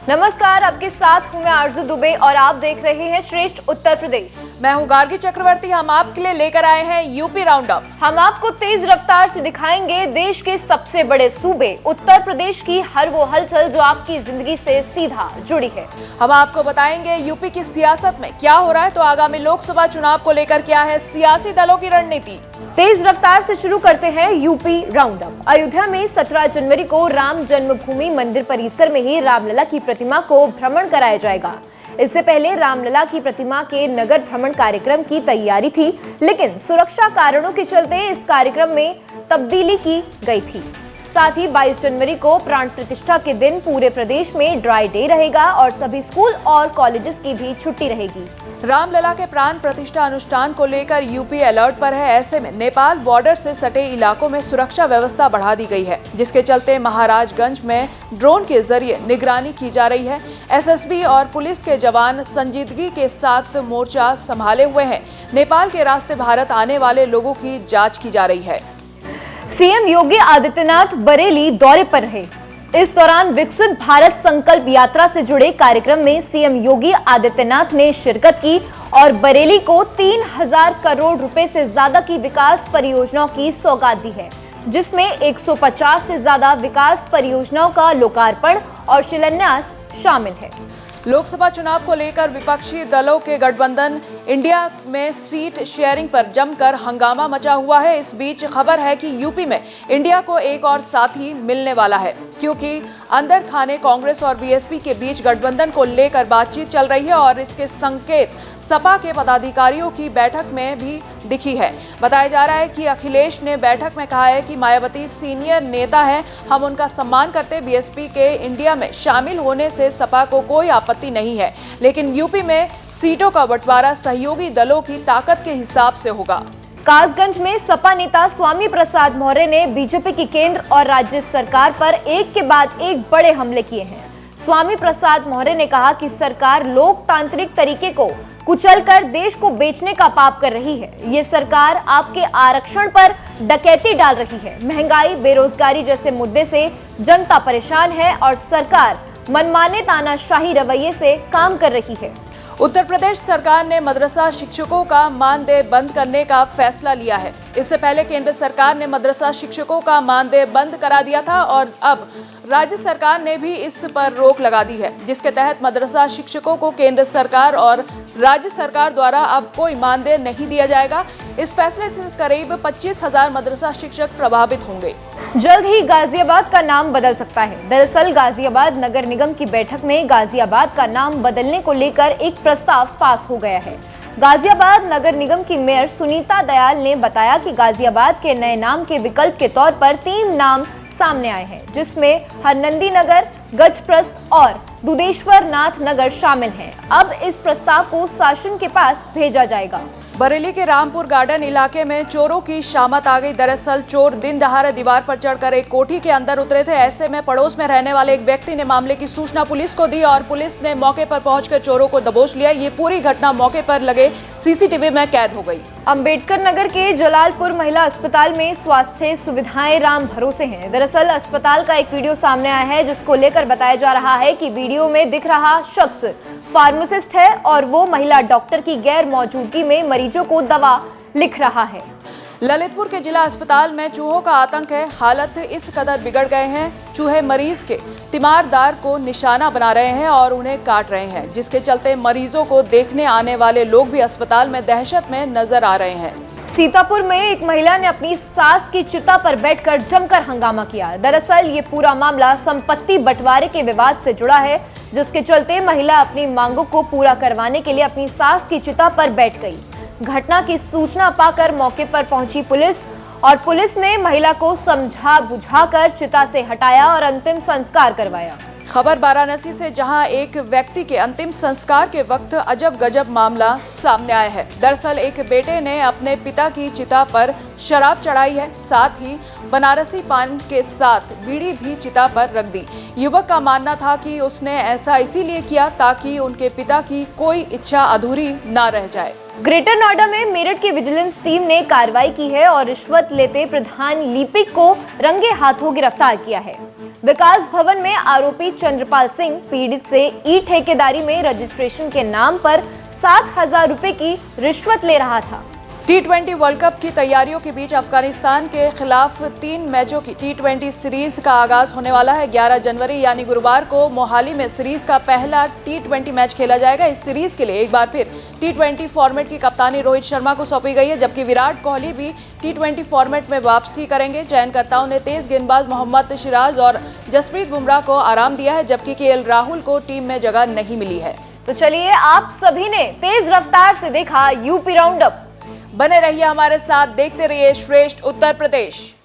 नमस्कार, आपके साथ हूं मैं आरजू दुबे और आप देख रहे हैं श्रेष्ठ उत्तर प्रदेश। मैं हूं गार्गी चक्रवर्ती। हम आपके लिए लेकर आए हैं यूपी राउंड अप। हम आपको तेज रफ्तार से दिखाएंगे देश के सबसे बड़े सूबे उत्तर प्रदेश की हर वो हलचल जो आपकी जिंदगी से सीधा जुड़ी है। हम आपको बताएंगे यूपी की सियासत में क्या हो रहा है, तो आगामी लोकसभा चुनाव को लेकर क्या है सियासी दलों की रणनीति। तेज रफ्तार से शुरू करते हैं यूपी राउंड अप। अयोध्या में 17 जनवरी को राम जन्मभूमि मंदिर परिसर में ही रामलला की प्रतिमा को भ्रमण कराया जाएगा। इससे पहले रामलला की प्रतिमा के नगर भ्रमण कार्यक्रम की तैयारी थी, लेकिन सुरक्षा कारणों के चलते इस कार्यक्रम में तब्दीली की गई थी। साथ ही 22 जनवरी को प्राण प्रतिष्ठा के दिन पूरे प्रदेश में ड्राई डे रहेगा और सभी स्कूल और कॉलेजेस की भी छुट्टी रहेगी। रामलला के प्राण प्रतिष्ठा अनुष्ठान को लेकर यूपी अलर्ट पर है। ऐसे में नेपाल बॉर्डर से सटे इलाकों में सुरक्षा व्यवस्था बढ़ा दी गई है, जिसके चलते महाराजगंज में ड्रोन के जरिए निगरानी की जा रही है। एसएसबी और पुलिस के जवान संजीदगी के साथ मोर्चा संभाले हुए हैं। नेपाल के रास्ते भारत आने वाले लोगों की जांच की जा रही है। सीएम योगी आदित्यनाथ बरेली दौरे पर रहे। इस दौरान विकसित भारत संकल्प यात्रा से जुड़े कार्यक्रम में सीएम योगी आदित्यनाथ ने शिरकत की और बरेली को 3000 करोड़ रुपए से ज्यादा की विकास परियोजनाओं की सौगात दी है, जिसमें 150 से ज्यादा विकास परियोजनाओं का लोकार्पण और शिलान्यास शामिल है। लोकसभा चुनाव को लेकर विपक्षी दलों के गठबंधन इंडिया में सीट शेयरिंग पर जमकर हंगामा मचा हुआ है। इस बीच खबर है कि यूपी में इंडिया को एक और साथी मिलने वाला है, क्योंकि अंदर खाने कांग्रेस और बीएसपी के बीच गठबंधन को लेकर बातचीत चल रही है और इसके संकेत सपा के पदाधिकारियों की बैठक में भी दिखी है। बताया जा रहा है कि अखिलेश ने बैठक में कहा है कि मायावती सीनियर नेता है, हम उनका सम्मान करते। बीएसपी के इंडिया में शामिल होने से सपा को कोई आपत्ति नहीं है, लेकिन यूपी में सीटों का बंटवारा सहयोगी दलों की ताकत के हिसाब से होगा। कासगंज में सपा नेता स्वामी प्रसाद मौर्य ने बीजेपी की केंद्र और राज्य सरकार पर एक के बाद एक बड़े हमले किए हैं। स्वामी प्रसाद मौर्य ने कहा कि सरकार लोकतांत्रिक तरीके को कुचलकर देश को बेचने का पाप कर रही है। ये सरकार आपके आरक्षण पर डकैती डाल रही है। महंगाई, बेरोजगारी जैसे मुद्दे से जनता परेशान है और सरकार मनमाने तानाशाही रवैये से काम कर रही है। उत्तर प्रदेश सरकार ने मदरसा शिक्षकों का मानदेय बंद करने का फैसला लिया है। इससे पहले केंद्र सरकार ने मदरसा शिक्षकों का मानदेय बंद करा दिया था और अब राज्य सरकार ने भी इस पर रोक लगा दी है, जिसके तहत मदरसा शिक्षकों को केंद्र सरकार और राज्य सरकार द्वारा अब कोई मानदेय नहीं दिया जाएगा। इस फैसले से करीब 25,000 मदरसा शिक्षक प्रभावित होंगे। जल्द ही गाजियाबाद का नाम बदल सकता है। दरअसल गाजियाबाद नगर निगम की बैठक में गाजियाबाद का नाम बदलने को लेकर एक प्रस्ताव पास हो गया है। गाजियाबाद नगर निगम की मेयर सुनीता दयाल ने बताया कि गाजियाबाद के नए नाम के विकल्प के तौर पर 3 नाम सामने आए हैं, जिसमें हरनंदी नगर, गजप्रस्थ और दुधेश्वर नाथ नगर शामिल हैं। अब इस प्रस्ताव को शासन के पास भेजा जाएगा। बरेली के रामपुर गार्डन इलाके में चोरों की शामत आ गई। दरअसल चोर दिन दहाड़े दीवार पर चढ़कर एक कोठी के अंदर उतरे थे। ऐसे में पड़ोस में रहने वाले एक व्यक्ति ने मामले की सूचना पुलिस को दी और पुलिस ने मौके पर पहुंचकर चोरों को दबोच लिया। ये पूरी घटना मौके पर लगे सीसीटीवी में कैद हो गई। अंबेडकर नगर के जलालपुर महिला अस्पताल में स्वास्थ्य सुविधाएं राम भरोसे हैं। दरअसल अस्पताल का एक वीडियो सामने आया है, जिसको लेकर बताया जा रहा है कि वीडियो में दिख रहा शख्स फार्मासिस्ट है और वो महिला डॉक्टर की गैर मौजूदगी में मरीजों को दवा लिख रहा है। ललितपुर के जिला अस्पताल में चूहों का आतंक है। हालत इस कदर बिगड़ गए हैं, चूहे मरीज के तीमारदार को निशाना बना रहे हैं और उन्हें काट रहे हैं, जिसके चलते मरीजों को देखने आने वाले लोग भी अस्पताल में दहशत में नजर आ रहे हैं। सीतापुर में एक महिला ने अपनी सास की चिता पर बैठकर जमकर हंगामा किया। दरअसल ये पूरा मामला संपत्ति बंटवारे के विवाद से जुड़ा है, जिसके चलते महिला अपनी मांगों को पूरा करवाने के लिए अपनी सास की चिता पर बैठ गई। घटना की सूचना पाकर मौके पर पहुंची पुलिस और पुलिस ने महिला को समझा बुझाकर चिता से हटाया और अंतिम संस्कार करवाया। खबर वाराणसी से, जहां एक व्यक्ति के अंतिम संस्कार के वक्त अजब गजब मामला सामने आया है। दरअसल एक बेटे ने अपने पिता की चिता पर शराब चढ़ाई है, साथ ही बनारसी पान के साथ बीड़ी भी चिता पर रख दी। युवक का मानना था कि उसने ऐसा इसीलिए किया ताकि उनके पिता की कोई इच्छा अधूरी ना रह जाए। ग्रेटर नोएडा में मेरठ की विजिलेंस टीम ने कार्रवाई की है और रिश्वत लेते प्रधान लिपिक को रंगे हाथों गिरफ्तार किया है। विकास भवन में आरोपी चंद्रपाल सिंह पीड़ित से ई ठेकेदारी में रजिस्ट्रेशन के नाम पर 7,000 रुपए की रिश्वत ले रहा था। T20 वर्ल्ड कप की तैयारियों के बीच अफगानिस्तान के खिलाफ 3 मैचों की T20 सीरीज का आगाज होने वाला है। 11 जनवरी यानी गुरुवार को मोहाली में सीरीज का पहला T20 मैच खेला जाएगा। इस सीरीज के लिए एक बार फिर T20 फॉर्मेट की कप्तानी रोहित शर्मा को सौंपी गई है, जबकि विराट कोहली भी T20 फॉर्मेट में वापसी करेंगे। चयनकर्ताओं ने तेज गेंदबाज मोहम्मद सिराज और जसप्रीत बुमराह को आराम दिया है, जबकि KL राहुल को टीम में जगह नहीं मिली है। तो चलिए, आप सभी ने तेज रफ्तार से देखा यूपी राउंड अप। बने रहिए हमारे साथ, देखते रहिए श्रेष्ठ उत्तर प्रदेश।